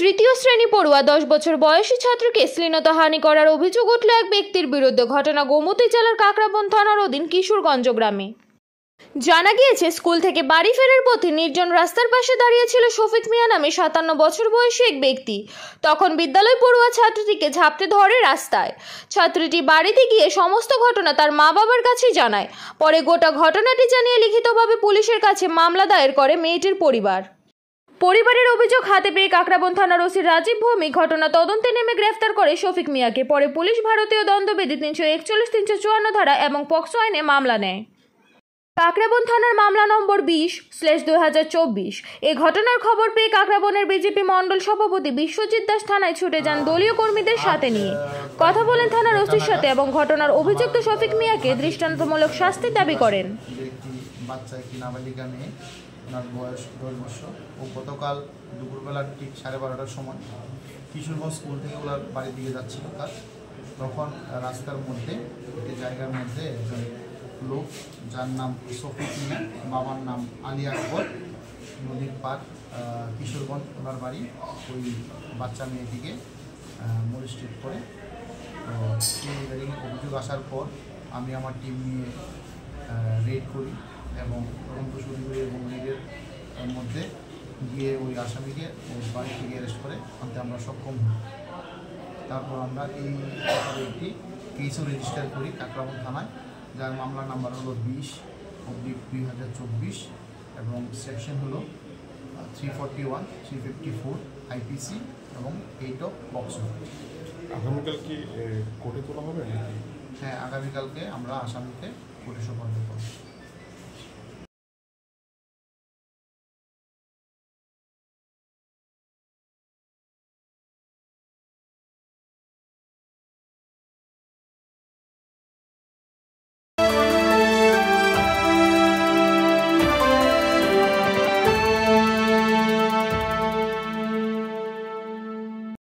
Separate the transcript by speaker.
Speaker 1: তৃতীয় শ্রেণী পড়ুয়া 10 বছর বয়সী ছাত্রকে শ্লীলতাহানি করার অভিযোগ উঠল এক ব্যক্তির বিরুদ্ধে। ঘটনা গোমতী জেলার কাকরাবন থানার অধীন কিশোরগঞ্জ গ্রামে। জানা গিয়েছে, স্কুল থেকে বাড়ি ফেরার পথে নির্জন রাস্তার পাশে দাঁড়িয়েছিল শফিক মিয়া নামে 57 বছর বয়সী এক ব্যক্তি। তখন বিদ্যালয় পড়ুয়া ছাত্রীটিকে ঝাপটে ধরে রাস্তায়। ছাত্রীটি বাড়িতে গিয়ে সমস্ত ঘটনা তার মা বাবার কাছে জানায়। পরে গোটা ঘটনাটি জানিয়ে লিখিতভাবে পুলিশের কাছে মামলা দায়ের করে মেয়েটির পরিবার। পরিবারের অভিযোগ হাতে পেয়ে কাকরাবন থানার ওসি রাজীব ভৌমিক ঘটনা তদন্তে নেমে গ্রেফতার করে শফিক মিয়াকে। পরে পুলিশ ভারতীয় দণ্ডবিধি 341-354 ধারা এবং পক্সো আইনে মামলা নেয়। কাকরাবন থানার মামলা নম্বর 20/2024। এই ঘটনার খবর পেয়ে কাকরাবনের বিজেপি মণ্ডল সভাপতি বিশ্বজিৎ দাস থানায় ছুটে যান দলীয় কর্মীদের সাথে নিয়ে। কথা বলেন থানার ওসির সাথে এবং ঘটনার অভিযুক্ত শফিক মিয়াকে দৃষ্টান্তমূলক শাস্তির দাবি করেন।
Speaker 2: ওনার বয়স 10 বছর। ও গতকাল দুপুরবেলা ঠিক 12:30টার সময় কিশোরগঞ্জ স্কুল থেকে ওনার বাড়ির দিকে যাচ্ছিল তার। তখন রাস্তার মধ্যে একটি জায়গার মধ্যে একজন লোক, যার নাম শফিক মিয়া, বাবার নাম আলী আকবর, নদীর পার কিশোরগঞ্জ ওনার বাড়ি, ওই বাচ্চা মেয়েটিকে মোলেস্টেড করে। তো সেই অভিযোগ আসার পর আমি আমার টিম নিয়ে রেড করি এবং তদন্ত শুরু করি এবং রেডের মধ্যে গিয়ে ওই আসামিকে ওই বাড়ি থেকে অ্যারেস্ট করে আনতে আমরা সক্ষম হই। তারপর আমরা এই ব্যাপারে একটি কেসও রেজিস্টার করি কাকরাবন থানায়, যার মামলা নাম্বার হলো 20/2024 এবং সেকশন হলো 341, 354 IPC এবং 8 অফ পক্সো।
Speaker 3: আগামীকাল কি কোর্টে তোলা হবে?
Speaker 2: হ্যাঁ, আগামীকালকে আমরা আসামিকে কোর্টে সোপর্দ করব।